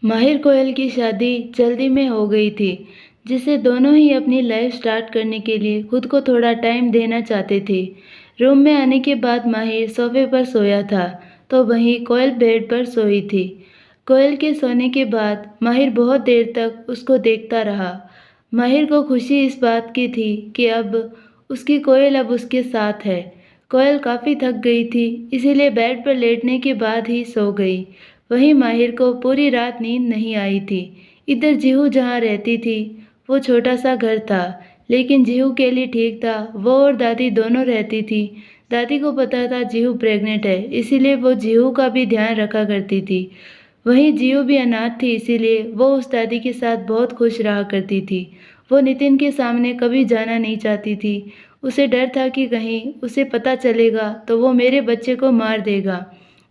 माहिर कोयल की शादी जल्दी में हो गई थी, जिससे दोनों ही अपनी लाइफ स्टार्ट करने के लिए खुद को थोड़ा टाइम देना चाहते थे। रूम में आने के बाद माहिर सोफे पर सोया था, तो वहीं कोयल बेड पर सोई थी। कोयल के सोने के बाद माहिर बहुत देर तक उसको देखता रहा। माहिर को खुशी इस बात की थी कि अब उसकी कोयल अब उसके साथ है। कोयल काफ़ी थक गई थी, इसीलिए बेड पर लेटने के बाद ही सो गई। वहीं माहिर को पूरी रात नींद नहीं आई थी। इधर जीहू जहाँ रहती थी, वो छोटा सा घर था, लेकिन जीहू के लिए ठीक था। वो और दादी दोनों रहती थी। दादी को पता था जीहू प्रेग्नेंट है, इसीलिए वो जीहू का भी ध्यान रखा करती थी। वहीं जीहू भी अनाथ थी, इसीलिए वो उस दादी के साथ बहुत खुश रहा करती थी। वो नितिन के सामने कभी जाना नहीं चाहती थी। उसे डर था कि कहीं उसे पता चलेगा तो वो मेरे बच्चे को मार देगा।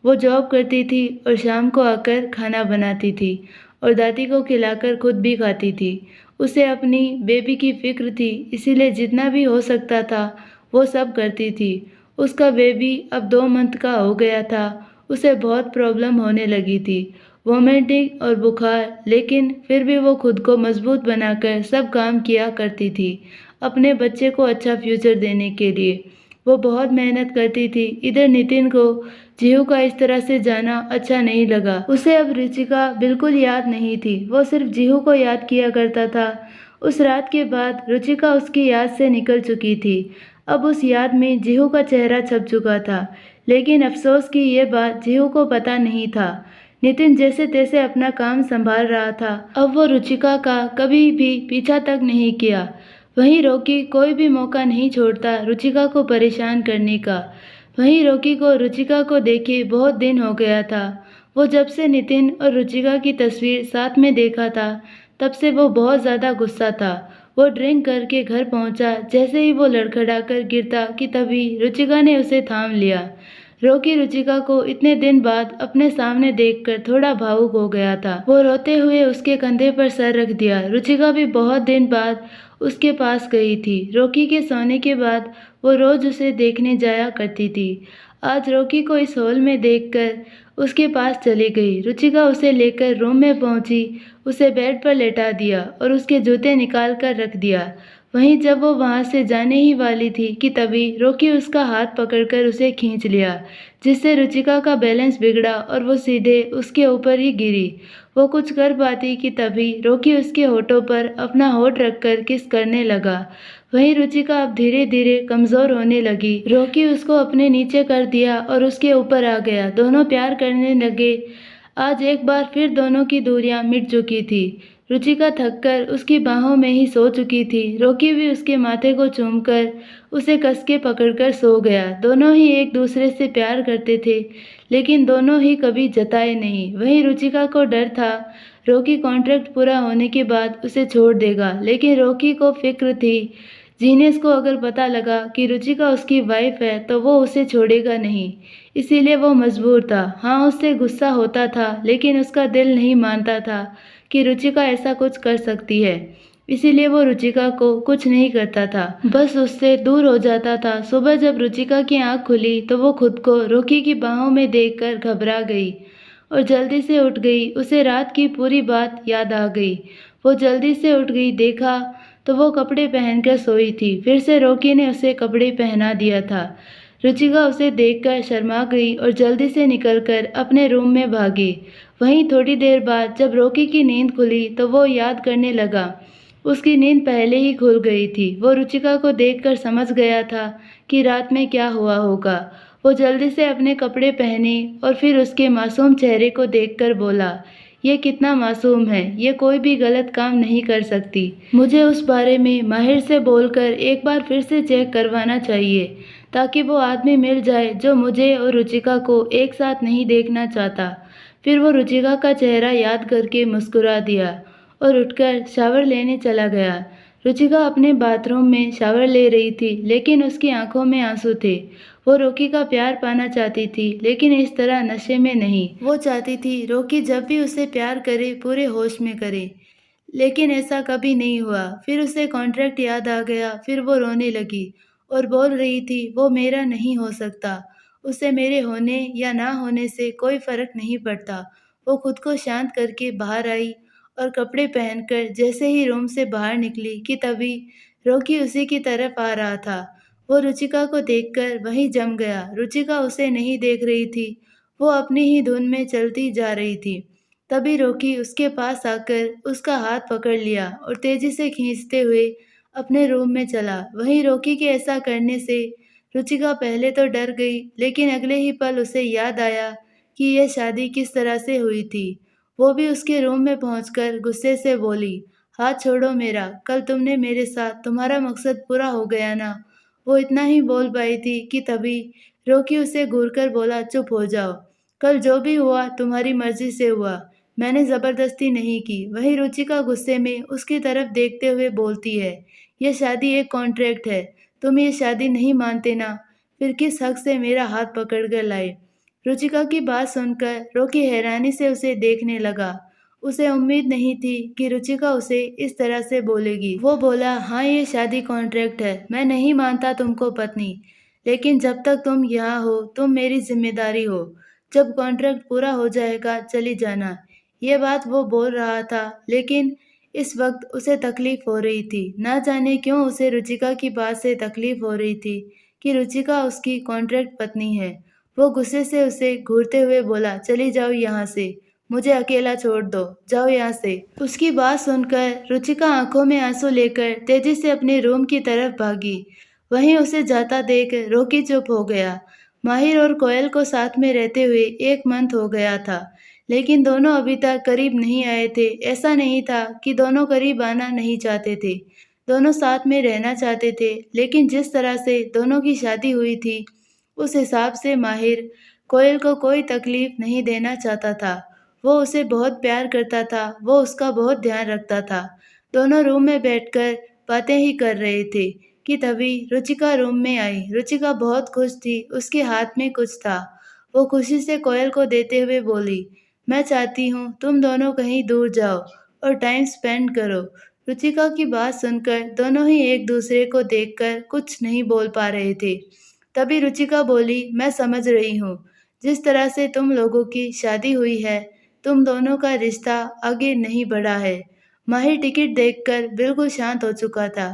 वो जॉब करती थी और शाम को आकर खाना बनाती थी और दादी को खिलाकर खुद भी खाती थी। उसे अपनी बेबी की फिक्र थी, इसीलिए जितना भी हो सकता था वो सब करती थी। उसका बेबी अब 2 मंथ का हो गया था। उसे बहुत प्रॉब्लम होने लगी थी, वोमिटिंग और बुखार, लेकिन फिर भी वो खुद को मजबूत बनाकर सब काम किया करती थी, अपने बच्चे को अच्छा फ्यूचर देने के लिए। वो बहुत मेहनत करती थी। इधर नितिन को जीहू का इस तरह से जाना अच्छा नहीं लगा। उसे अब रुचिका बिल्कुल याद नहीं थी, वो सिर्फ जीहू को याद किया करता था। उस रात के बाद रुचिका उसकी याद से निकल चुकी थी। अब उस याद में जीहू का चेहरा छप चुका था, लेकिन अफसोस कि ये बात जीहू को पता नहीं था। नितिन जैसे तैसे अपना काम संभाल रहा था। अब वो रुचिका का कभी भी पीछा तक नहीं किया। वहीं रॉकी कोई भी मौका नहीं छोड़ता रुचिका को परेशान करने का। वहीं रॉकी को रुचिका को देखे बहुत दिन हो गया था। वो जब से नितिन और रुचिका की तस्वीर साथ में देखा था, तब से वो बहुत ज़्यादा गुस्सा था। वो ड्रिंक करके घर पहुंचा। जैसे ही वो लड़खड़ाकर गिरता कि तभी रुचिका ने उसे थाम लिया। रॉकी रुचिका को इतने दिन बाद अपने सामने देखकर थोड़ा भावुक हो गया था। वो रोते हुए उसके कंधे पर सर रख दिया। रुचिका भी बहुत दिन बाद उसके पास गई थी। रॉकी के सोने के बाद वो रोज उसे देखने जाया करती थी। आज रॉकी को इस हॉल में देखकर उसके पास चली गई। रुचिका उसे लेकर रूम में पहुंची, उसे बेड पर लेटा दिया और उसके जूते निकाल कर रख दिया। वहीं जब वो वहां से जाने ही वाली थी कि तभी रॉकी उसका हाथ पकड़कर उसे खींच लिया, जिससे रुचिका का बैलेंस बिगड़ा और वो सीधे उसके ऊपर ही गिरी। वो कुछ कर पाती कि तभी रॉकी उसके होठों पर अपना होठ रखकर किस करने लगा। वहीं रुचिका अब धीरे धीरे कमजोर होने लगी। रॉकी उसको अपने नीचे कर दिया और उसके ऊपर आ गया। दोनों प्यार करने लगे। आज एक बार फिर दोनों की दूरियां मिट चुकी थी। रुचिका थककर उसकी बाहों में ही सो चुकी थी। रॉकी भी उसके माथे को चूमकर उसे कस के पकड़कर सो गया। दोनों ही एक दूसरे से प्यार करते थे, लेकिन दोनों ही कभी जताए नहीं। वहीं रुचिका को डर था रॉकी कॉन्ट्रैक्ट पूरा होने के बाद उसे छोड़ देगा, लेकिन रॉकी को फिक्र थी जीनेस को अगर पता लगा कि रुचिका उसकी वाइफ है तो वो उसे छोड़ेगा नहीं, इसीलिए वो मजबूर था। हाँ, उससे गुस्सा होता था, लेकिन उसका दिल नहीं मानता था कि रुचिका ऐसा कुछ कर सकती है, इसीलिए वो रुचिका को कुछ नहीं करता था, बस उससे दूर हो जाता था। सुबह जब रुचिका की आंख खुली तो वो खुद को रॉकी की बाहों में देखकर घबरा गई और जल्दी से उठ गई। उसे रात की पूरी बात याद आ गई। वो जल्दी से उठ गई, देखा तो वो कपड़े पहनकर सोई थी। फिर से रॉकी ने उसे कपड़े पहना दिया था। रुचिका उसे देखकर शर्मा गई और जल्दी से निकलकर अपने रूम में भागी। वहीं थोड़ी देर बाद जब रॉकी की नींद खुली तो वो याद करने लगा। उसकी नींद पहले ही खुल गई थी। वो रुचिका को देखकर समझ गया था कि रात में क्या हुआ होगा। वो जल्दी से अपने कपड़े पहने और फिर उसके मासूम चेहरे को देखकर बोला, ये कितना मासूम है, ये कोई भी गलत काम नहीं कर सकती। मुझे उस बारे में माहिर से बोलकर एक बार फिर से चेक करवाना चाहिए, ताकि वो आदमी मिल जाए जो मुझे और रुचिका को एक साथ नहीं देखना चाहता। फिर वो रुचिका का चेहरा याद करके मुस्कुरा दिया और उठकर शावर लेने चला गया। रुचिका अपने बाथरूम में शावर ले रही थी, लेकिन उसकी आंखों में आंसू थे। वो रॉकी का प्यार पाना चाहती थी, लेकिन इस तरह नशे में नहीं। वो चाहती थी रॉकी जब भी उसे प्यार करे पूरे होश में करे, लेकिन ऐसा कभी नहीं हुआ। फिर उसे कॉन्ट्रैक्ट याद आ गया। फिर वो रोने लगी और बोल रही थी, वो मेरा नहीं हो सकता, उसे मेरे होने या ना होने से कोई फर्क नहीं पड़ता, वो खुद को शांत करके बाहर आई और कपड़े पहनकर जैसे ही रूम से बाहर निकली कि तभी रॉकी उसी की तरफ आ रहा था। वो रुचिका को देखकर वहीं जम गया। रुचिका उसे नहीं देख रही थी, वो अपनी ही धुन में चलती जा रही थी। तभी रॉकी उसके पास आकर उसका हाथ पकड़ लिया और तेजी से खींचते हुए अपने रूम में चला। वहीं रॉकी के ऐसा करने से रुचिका पहले तो डर गई, लेकिन अगले ही पल उसे याद आया कि यह शादी किस तरह से हुई थी। वो भी उसके रूम में पहुंचकर गुस्से से बोली, हाथ छोड़ो मेरा, कल तुमने मेरे साथ, तुम्हारा मकसद पूरा हो गया ना। वो इतना ही बोल पाई थी कि तभी रॉकी उसे घूरकर बोला, चुप हो जाओ, कल जो भी हुआ तुम्हारी मर्जी से हुआ, मैंने जबरदस्ती नहीं की। वहीं रुचिका गुस्से में उसकी तरफ देखते हुए बोलती है, यह शादी एक कॉन्ट्रैक्ट है, तुम ये शादी नहीं मानते ना, फिर किस हक से मेरा हाथ पकड़कर लाए। रुचिका की बात सुनकर रॉकी हैरानी से उसे देखने लगा। उसे उम्मीद नहीं थी कि रुचिका उसे इस तरह से बोलेगी। वो बोला, हाँ ये शादी कॉन्ट्रैक्ट है, मैं नहीं मानता तुमको पत्नी, लेकिन जब तक तुम यहाँ हो तुम मेरी जिम्मेदारी हो। जब कॉन्ट्रैक्ट पूरा हो जाएगा चली जाना। ये बात वो बोल रहा था, लेकिन इस वक्त उसे तकलीफ हो रही थी। ना जाने क्यों उसे रुचिका की बात से तकलीफ हो रही थी कि रुचिका उसकी कॉन्ट्रैक्ट पत्नी है। वो गुस्से से उसे घूरते हुए बोला, चली जाओ यहाँ से, मुझे अकेला छोड़ दो, जाओ यहाँ से। उसकी बात सुनकर रुचिका आंखों में आंसू लेकर तेजी से अपने रूम की तरफ भागी। वहीं उसे जाता देख रॉकी चुप हो गया। माहिर और कोयल को साथ में रहते हुए एक मंथ हो गया था, लेकिन दोनों अभी तक करीब नहीं आए थे। ऐसा नहीं था कि दोनों करीब आना नहीं चाहते थे, दोनों साथ में रहना चाहते थे, लेकिन जिस तरह से दोनों की शादी हुई थी उस हिसाब से माहिर कोयल को कोई तकलीफ नहीं देना चाहता था। वो उसे बहुत प्यार करता था, वो उसका बहुत ध्यान रखता था। दोनों रूम में बैठकर बातें ही कर रहे थे कि तभी रुचिका रूम में आई। रुचिका बहुत खुश थी, उसके हाथ में कुछ था। वो खुशी से कोयल को देते हुए बोली, मैं चाहती हूँ तुम दोनों कहीं दूर जाओ और टाइम स्पेंड करो। रुचिका की बात सुनकर दोनों ही एक दूसरे को देखकर कुछ नहीं बोल पा रहे थे। तभी रुचिका बोली, मैं समझ रही हूँ, जिस तरह से तुम लोगों की शादी हुई है, तुम दोनों का रिश्ता आगे नहीं बढ़ा है। माहिर टिकट देखकर बिल्कुल शांत हो चुका था।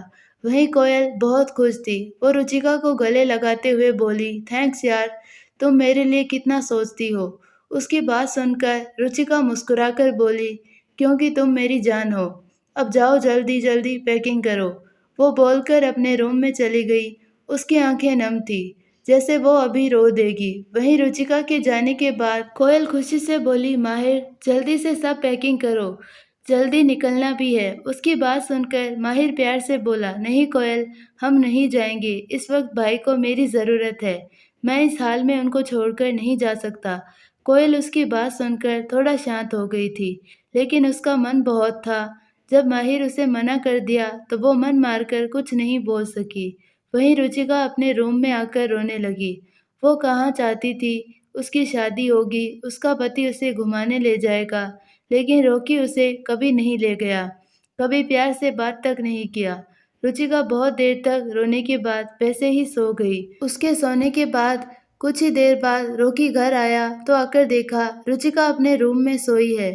वहीं कोयल बहुत खुश थी। वो रुचिका को गले लगाते हुए बोली, थैंक्स यार, तुम मेरे लिए कितना सोचती हो। उसकी बात सुनकर रुचिका मुस्कुराकर बोली, क्योंकि तुम मेरी जान हो। अब जाओ जल्दी जल्दी पैकिंग करो। वो बोलकर अपने रूम में चली गई। उसकी आंखें नम थी, जैसे वो अभी रो देगी। वहीं रुचिका के जाने के बाद कोयल खुशी से बोली, माहिर जल्दी से सब पैकिंग करो, जल्दी निकलना भी है। उसकी बात सुनकर माहिर प्यार से बोला, नहीं कोयल, हम नहीं जाएंगे, इस वक्त भाई को मेरी ज़रूरत है, मैं इस हाल में उनको छोड़कर नहीं जा सकता। कोयल उसकी बात सुनकर थोड़ा शांत हो गई थी, लेकिन उसका मन बहुत था। जब माहिर उसे मना कर दिया तो वो मन मारकर कुछ नहीं बोल सकी। वहीं रुचिका अपने रूम में आकर रोने लगी। वो कहाँ चाहती थी उसकी शादी होगी, उसका पति उसे घुमाने ले जाएगा, लेकिन रॉकी उसे कभी नहीं ले गया, कभी प्यार से बात तक नहीं किया। रुचिका बहुत देर तक रोने के बाद वैसे ही सो गई। उसके सोने के बाद कुछ ही देर बाद रॉकी घर आया तो आकर देखा रुचिका अपने रूम में सोई है।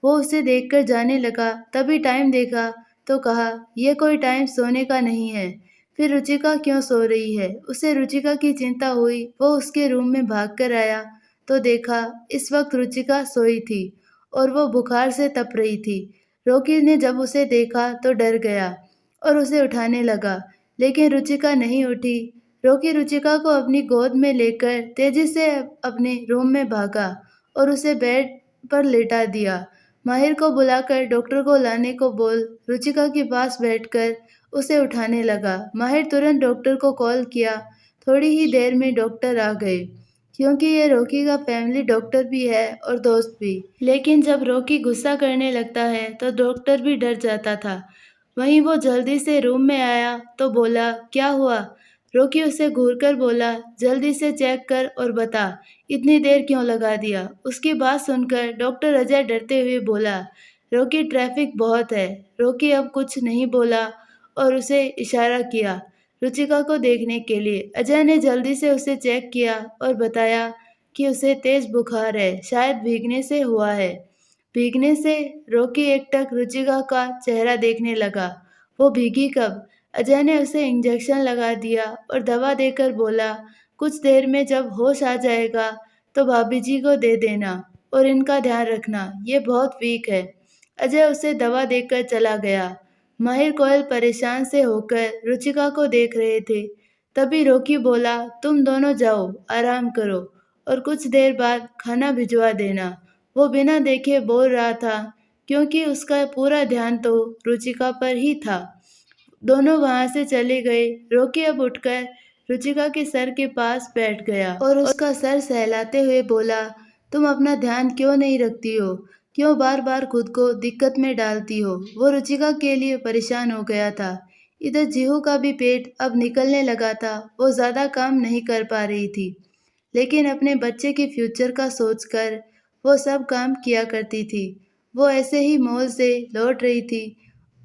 वो उसे देखकर जाने लगा, तभी टाइम देखा तो कहा, यह कोई टाइम सोने का नहीं है। फिर रुचिका क्यों सो रही है? उसे रुचिका की चिंता हुई। वो उसके रूम में भागकर आया तो देखा इस वक्त रुचिका सोई थी और वो बुखार से तप रही थी। रॉकी ने जब उसे देखा तो डर गया और उसे उठाने लगा, लेकिन रुचिका नहीं उठी। रॉकी रुचिका को अपनी गोद में लेकर तेजी से अपने रूम में भागा और उसे बेड पर लेटा दिया। माहिर को बुलाकर डॉक्टर को लाने को बोल रुचिका के पास बैठकर उसे उठाने लगा। माहिर तुरंत डॉक्टर को कॉल किया। थोड़ी ही देर में डॉक्टर आ गए, क्योंकि ये रॉकी का फैमिली डॉक्टर भी है और दोस्त भी। लेकिन जब रॉकी गुस्सा करने लगता है तो डॉक्टर भी डर जाता था। वहीं वो जल्दी से रूम में आया तो बोला, क्या हुआ? रॉकी उसे घूरकर बोला, जल्दी से चेक कर और बता, इतनी देर क्यों लगा दिया? उसकी बात सुनकर डॉक्टर अजय डरते हुए बोला, रॉकी ट्रैफिक बहुत है। रॉकी अब कुछ नहीं बोला और उसे इशारा किया रुचिका को देखने के लिए। अजय ने जल्दी से उसे चेक किया और बताया कि उसे तेज बुखार है, शायद भीगने से हुआ है। भीगने से रोकी एकटक रुचिका का चेहरा देखने लगा। वो भीगी कब? अजय ने उसे इंजेक्शन लगा दिया और दवा देकर बोला, कुछ देर में जब होश आ जाएगा तो भाभी जी को दे देना और इनका ध्यान रखना, ये बहुत वीक है। अजय उसे दवा देकर चला गया। माहिर कोयल परेशान से होकर रुचिका को देख रहे थे। तभी रोकी बोला, तुम दोनों जाओ, आराम करो और कुछ देर बाद खाना भिजवा देना। वो बिना देखे बोल रहा था क्योंकि उसका पूरा ध्यान तो रुचिका पर ही था। दोनों वहां से चले गए। रोकी अब उठकर रुचिका के सर के पास बैठ गया और उसका सर सहलाते हुए बोला, तुम अपना ध्यान क्यों नहीं रखती हो? क्यों बार बार खुद को दिक्कत में डालती हो? वो रुचिका के लिए परेशान हो गया था। इधर जीहू का भी पेट अब निकलने लगा था। वो ज्यादा काम नहीं कर पा रही थी, लेकिन अपने बच्चे के फ्यूचर का सोचकर वो सब काम किया करती थी। वो ऐसे ही मॉल से लौट रही थी।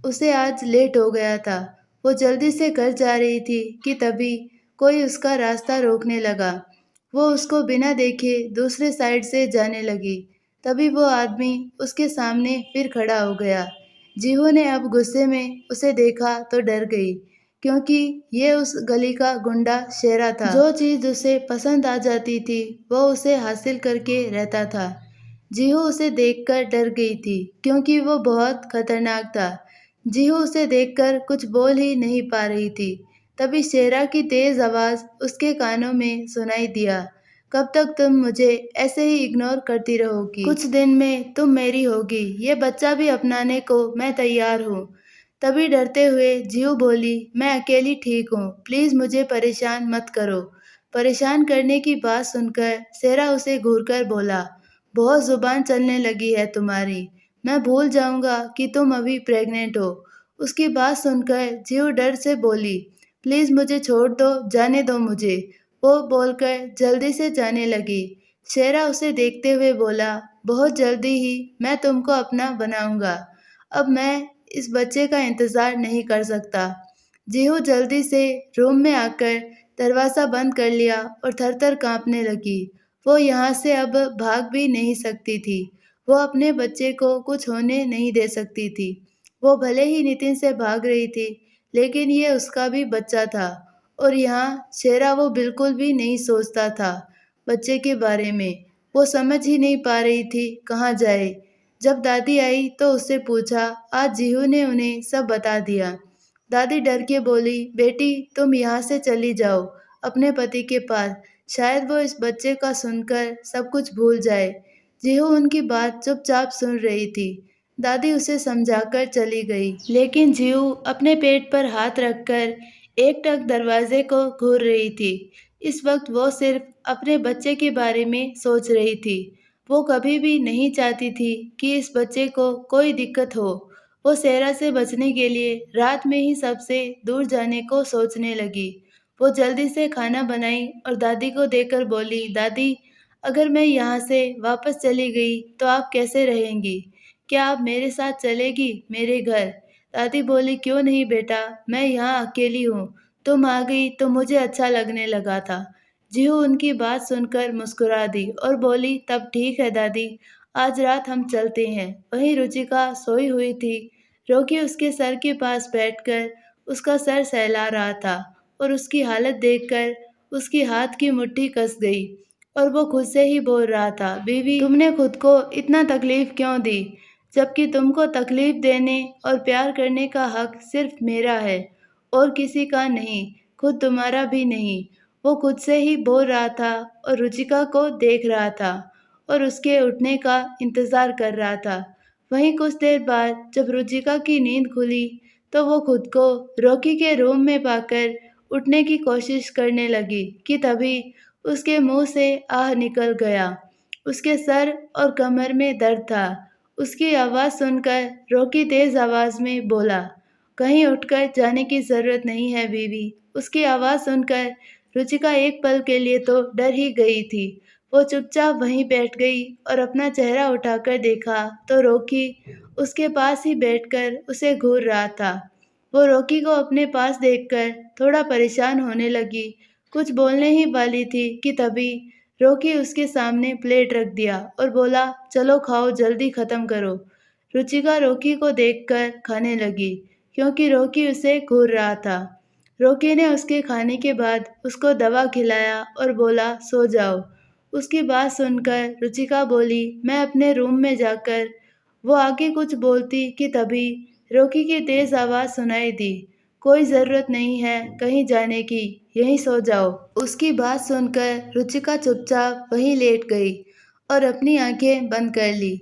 उसे आज लेट हो गया था। वो जल्दी से घर जा रही थी कि तभी कोई उसका रास्ता रोकने लगा। वो उसको बिना देखे दूसरे साइड से जाने लगी। तभी वो आदमी उसके सामने फिर खड़ा हो गया। जीहू ने अब गुस्से में उसे देखा तो डर गई, क्योंकि ये उस गली का गुंडा शेरा था। जो चीज उसे पसंद आ जाती थी वो उसे हासिल करके रहता था। जीहू उसे देखकर डर गई थी, क्योंकि वो बहुत खतरनाक था। जीहू उसे देखकर कुछ बोल ही नहीं पा रही थी। तभी शेरा की तेज आवाज उसके कानों में सुनाई दिया, कब तक तुम मुझे ऐसे ही इग्नोर करती रहोगी? कुछ दिन में तुम मेरी होगी। ये बच्चा भी अपनाने को मैं तैयार हूँ। तभी डरते हुए जीहू बोली, मैं अकेली ठीक हूँ, प्लीज मुझे परेशान मत करो। परेशान करने की बात सुनकर शेरा उसे घूरकर बोला, बहुत जुबान चलने लगी है तुम्हारी। मैं भूल जाऊंगा कि तुम अभी प्रेग्नेंट हो। उसकी बात सुनकर जीव डर से बोली, प्लीज मुझे छोड़ दो, जाने दो मुझे। वो बोलकर जल्दी से जाने लगी। शेरा उसे देखते हुए बोला, बहुत जल्दी ही मैं तुमको अपना बनाऊंगा। अब मैं इस बच्चे का इंतजार नहीं कर सकता। जीहू जल्दी से रूम में आकर दरवाजा बंद कर लिया और थर-थर कांपने लगी। वो यहाँ से अब भाग भी नहीं सकती थी। वो अपने बच्चे को कुछ होने नहीं दे सकती थी। वो भले ही नितिन से भाग रही थी, लेकिन ये उसका भी बच्चा था और यहाँ शेरा वो बिल्कुल भी नहीं सोचता था बच्चे के बारे में। वो समझ ही नहीं पा रही थी कहाँ जाए। जब दादी आई तो उससे पूछा, आज जीहू ने उन्हें सब बता दिया। दादी डर के बोली, बेटी तुम यहाँ से चली जाओ अपने पति के पास, शायद वो इस बच्चे का सुनकर सब कुछ भूल जाए। जीहू उनकी बात चुपचाप सुन रही थी। दादी उसे समझाकर चली गई, लेकिन जीहू अपने पेट पर हाथ रखकर एकटक दरवाजे को घूर रही थी। इस वक्त वो सिर्फ अपने बच्चे के बारे में सोच रही थी। वो कभी भी नहीं चाहती थी कि इस बच्चे को कोई दिक्कत हो। वो शेरा से बचने के लिए रात में ही सबसे दूर जाने को सोचने लगी। वो जल्दी से खाना बनाई और दादी को देकर बोली, दादी अगर मैं यहाँ से वापस चली गई तो आप कैसे रहेंगी? क्या आप मेरे साथ चलेगी मेरे घर? दादी बोली, क्यों नहीं बेटा, मैं यहाँ अकेली हूँ। तुम आ गई तो मुझे अच्छा लगने लगा था। जीहू उनकी बात सुनकर मुस्कुरा दी और बोली, तब ठीक है दादी, आज रात हम चलते हैं। वहीं रुचिका सोई हुई थी। रोकी उसके सर के पास बैठकर उसका सर सहला रहा था और उसकी हालत देखकर उसकी हाथ की मुट्ठी कस गई और वो खुद से ही बोल रहा था, बीवी तुमने खुद को इतना तकलीफ क्यों दी, जबकि तुमको तकलीफ देने और प्यार करने का हक सिर्फ मेरा है और किसी का नहीं, खुद तुम्हारा भी नहीं। वो खुद से ही बोल रहा था और रुचिका को देख रहा था और उसके उठने का इंतजार कर रहा था। वहीं कुछ देर बाद जब रुचिका की नींद खुली तो वो खुद को रॉकी के रूम में पाकर उठने की कोशिश करने लगी कि तभी उसके मुंह से आह निकल गया। उसके सर और कमर में दर्द था। उसकी आवाज़ सुनकर रॉकी तेज आवाज़ में बोला, कहीं उठकर जाने की ज़रूरत नहीं है बीवी। उसकी आवाज़ सुनकर रुचिका एक पल के लिए तो डर ही गई थी। वो चुपचाप वहीं बैठ गई और अपना चेहरा उठाकर देखा तो रॉकी उसके पास ही बैठकर उसे घूर रहा था। वो रॉकी को अपने पास देखकर थोड़ा परेशान होने लगी। कुछ बोलने ही वाली थी कि तभी रॉकी उसके सामने प्लेट रख दिया और बोला, चलो खाओ, जल्दी खत्म करो। रुचिका रॉकी को देखकर खाने लगी, क्योंकि रॉकी उसे घूर रहा था। रॉकी ने उसके खाने के बाद उसको दवा खिलाया और बोला, सो जाओ। उसकी बात सुनकर रुचिका बोली, मैं अपने रूम में जाकर। वो आगे कुछ बोलती कि तभी रॉकी की तेज आवाज़ सुनाई दी, कोई ज़रूरत नहीं है कहीं जाने की, यहीं सो जाओ। उसकी बात सुनकर रुचिका चुपचाप वहीं लेट गई और अपनी आंखें बंद कर ली।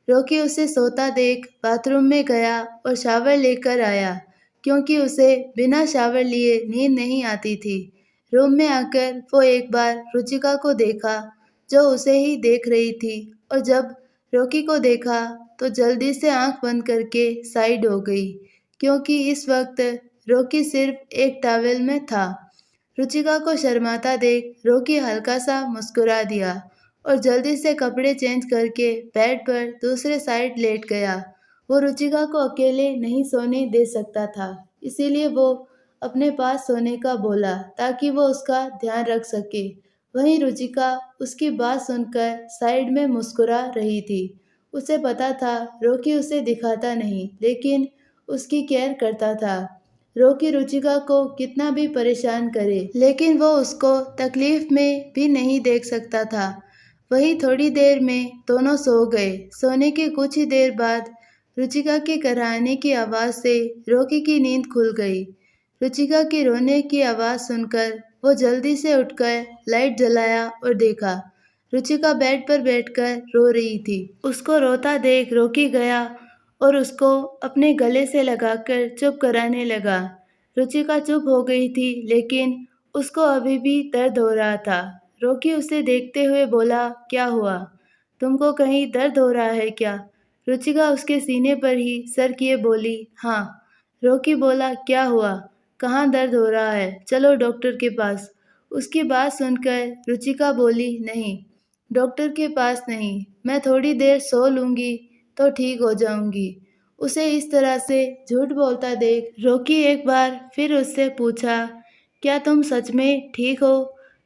रॉकी उसे सोता देख बाथरूम में गया और शावर लेकर आया, क्योंकि उसे बिना शावर लिए नींद नहीं आती थी। रूम में आकर वो एक बार रुचिका को देखा, जो उसे ही देख रही थी, और जब रॉकी को देखा तो जल्दी से आंख बंद करके साइड हो गई, क्योंकि इस वक्त रॉकी सिर्फ एक टॉवेल में था। रुचिका को शर्माता देख रॉकी हल्का सा मुस्कुरा दिया और जल्दी से कपड़े चेंज करके बेड पर दूसरे साइड लेट गया। वो रुचिका को अकेले नहीं सोने दे सकता था, इसीलिए वो अपने पास सोने का बोला ताकि वो उसका ध्यान रख सके। वहीं रुचिका उसकी बात सुनकर साइड में मुस्कुरा रही थी। उसे पता था रॉकी उसे दिखाता नहीं, लेकिन उसकी केयर करता था। रॉकी रुचिका को कितना भी परेशान करे, लेकिन वो उसको तकलीफ में भी नहीं देख सकता था। वही थोड़ी देर में दोनों सो गए। सोने के कुछ ही देर बाद रुचिका के कराहने की आवाज़ से रॉकी की नींद खुल गई। रुचिका के रोने की आवाज़ सुनकर वो जल्दी से उठकर लाइट जलाया और देखा, रुचिका बेड पर बैठकर रो रही थी। उसको रोता देख रॉकी गया और उसको अपने गले से लगाकर चुप कराने लगा। रुचिका चुप हो गई थी, लेकिन उसको अभी भी दर्द हो रहा था। रॉकी उसे देखते हुए बोला, क्या हुआ? तुमको कहीं दर्द हो रहा है क्या? रुचिका उसके सीने पर ही सर किए बोली, हाँ। रॉकी बोला, क्या हुआ? कहाँ दर्द हो रहा है? चलो डॉक्टर के पास। उसकी बात सुनकर रुचिका बोली, नहीं, डॉक्टर के पास नहीं, मैं थोड़ी देर सो लूँगी तो ठीक हो जाऊँगी। उसे इस तरह से झूठ बोलता देख रॉकी एक बार फिर उससे पूछा, क्या तुम सच में ठीक हो?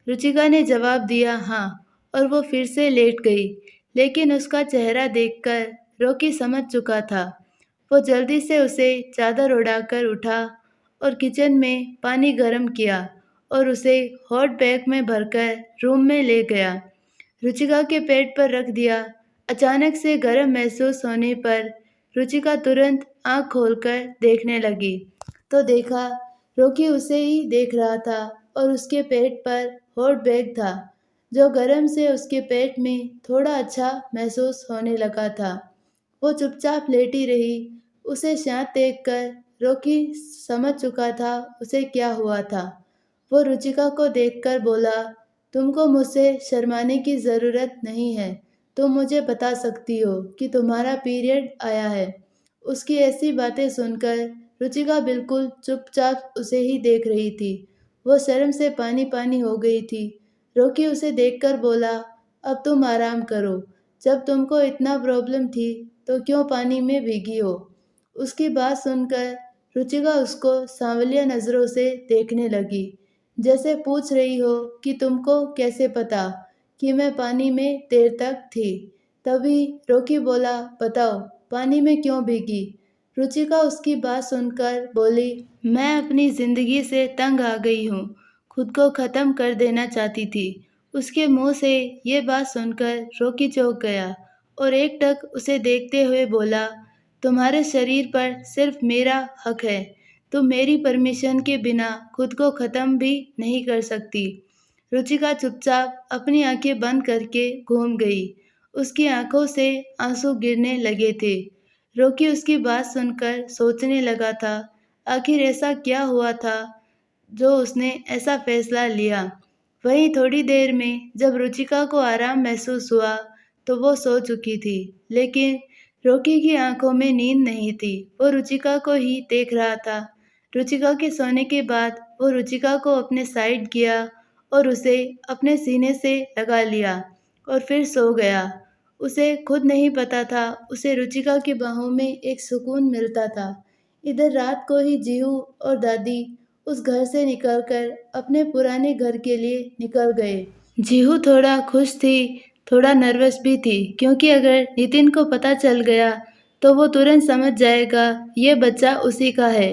रुचिका ने जवाब दिया, हाँ, और वो फिर से लेट गई। लेकिन उसका चेहरा देखकर रॉकी समझ चुका था। वो जल्दी से उसे चादर उड़ाकर उठा और किचन में पानी गर्म किया और उसे हॉट बैग में भरकर रूम में ले गया। रुचिका के पेट पर रख दिया। अचानक से गर्म महसूस होने पर रुचिका तुरंत आंख खोलकर देखने लगी, तो देखा रॉकी उसे ही देख रहा था और उसके पेट पर हॉट बैग था, जो गर्म से उसके पेट में थोड़ा अच्छा महसूस होने लगा था। वो चुपचाप लेटी रही। उसे शांत देखकर रॉकी समझ चुका था उसे क्या हुआ था। वो रुचिका को देखकर बोला, तुमको मुझसे शर्माने की ज़रूरत नहीं है। तुम मुझे बता सकती हो कि तुम्हारा पीरियड आया है। उसकी ऐसी बातें सुनकर रुचिका बिल्कुल चुपचाप उसे ही देख रही थी। वो शर्म से पानी पानी हो गई थी। रॉकी उसे देखकर बोला, अब तुम आराम करो। जब तुमको इतना प्रॉब्लम थी तो क्यों पानी में भीगी हो? उसकी बात सुनकर रुचिका उसको सांवलिया नज़रों से देखने लगी, जैसे पूछ रही हो कि तुमको कैसे पता कि मैं पानी में देर तक थी। तभी रॉकी बोला, बताओ पानी में क्यों भीगी? रुचिका उसकी बात सुनकर बोली, मैं अपनी ज़िंदगी से तंग आ गई हूँ, खुद को ख़त्म कर देना चाहती थी। उसके मुंह से ये बात सुनकर रॉकी चौंक गया और एकटक उसे देखते हुए बोला, तुम्हारे शरीर पर सिर्फ मेरा हक है। तुम मेरी परमिशन के बिना खुद को ख़त्म भी नहीं कर सकती। रुचिका चुपचाप अपनी आंखें बंद करके घूम गई। उसकी आंखों से आंसू गिरने लगे थे। रॉकी उसकी बात सुनकर सोचने लगा था, आखिर ऐसा क्या हुआ था जो उसने ऐसा फैसला लिया। वहीं थोड़ी देर में जब रुचिका को आराम महसूस हुआ तो वो सो चुकी थी, लेकिन रॉकी की आंखों में नींद नहीं थी। वो रुचिका को ही देख रहा था। रुचिका के सोने के बाद वो रुचिका को अपने साइड किया और उसे अपने सीने से लगा लिया और फिर सो गया। उसे खुद नहीं पता था उसे रुचिका की बाहों में एक सुकून मिलता था। इधर रात को ही जीहू और दादी उस घर से निकलकर अपने पुराने घर के लिए निकल गए। जीहू थोड़ा खुश थी, थोड़ा नर्वस भी थी क्योंकि अगर नितिन को पता चल गया तो वो तुरंत समझ जाएगा ये बच्चा उसी का है।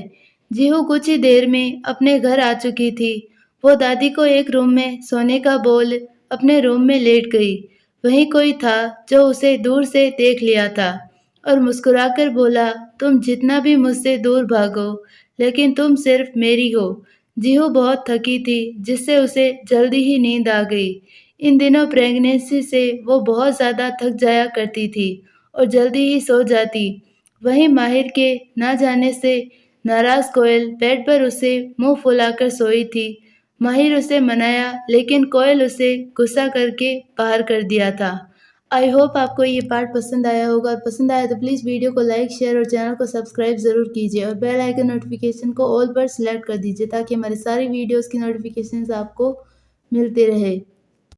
जीहू कुछ ही देर में अपने घर आ चुकी थी। वो दादी को एक रूम में सोने का बोल अपने रूम में लेट गई। वहीं कोई था जो उसे दूर से देख लिया था और मुस्कुराकर बोला, तुम जितना भी मुझसे दूर भागो, लेकिन तुम सिर्फ मेरी हो। जीहू बहुत थकी थी जिससे उसे जल्दी ही नींद आ गई। इन दिनों प्रेगनेंसी से वो बहुत ज़्यादा थक जाया करती थी और जल्दी ही सो जाती। वहीं माहिर के ना जाने से नाराज़ कोयल बेड पर उसे मुंह फुलाकर सोई थी। माहिर उसे मनाया लेकिन कोयल उसे गुस्सा करके बाहर कर दिया था। आई होप आपको ये पार्ट पसंद आया होगा और पसंद आया तो प्लीज़ वीडियो को लाइक शेयर और चैनल को सब्सक्राइब ज़रूर कीजिए और बेल आइकन नोटिफिकेशन को ऑल पर सिलेक्ट कर दीजिए ताकि हमारे सारी वीडियोस की नोटिफिकेशंस आपको मिलती रहे।